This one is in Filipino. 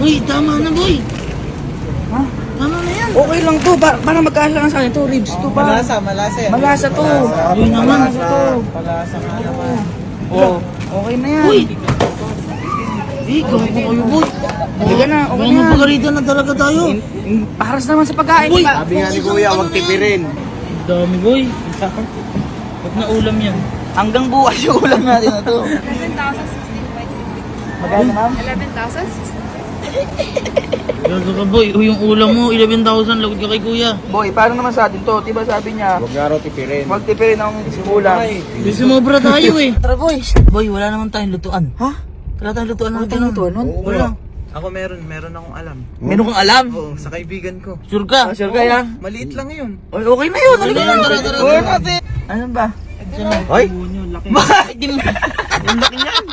Uy, tama na boy. Ha? Tama na yan. Okay lang to, para magkasya lang sa akin to, ribs to pa. Malasa yan. Malasa to. Uy naman. Malasa to. Malasa nga naman. Oh, okay na yan. Uy. Gago kayo boy. Halika na, okay Mga na yan. pagalitan na talaga tayo. Paras naman sa pagkain. Uy. Diba? Sabi nga ni Kuya, huwag tipirin. Dami boy. Huwag na ulam yan. Hanggang bukas yung ulam natin na to. 11,065. Magkano ma'am? 11,065. Gago ka boy. Uy, yung ulam mo 11,000. Lagod ka kay kuya. Boy, paano naman sa atin to? Diba sabi niya, Huwag nga raw tipirin. magtipirin ng ulam. Kasi sumobra tayo eh. Tara boys. Boy, wala naman tayong lutuan. Ha? Wala tayong lutuan Ano natin. tayong lutuan nun? Wala. Ako meron akong alam. Meron kang alam? Oo, sa kaibigan ko. Sure ka? Sure ka yan? Maliit lang yun. Oy, okay na yun. Halika na. Tara, tara, Uy, tara. natin. Ano ba? Hoy! Bakit? Yung laki niyan.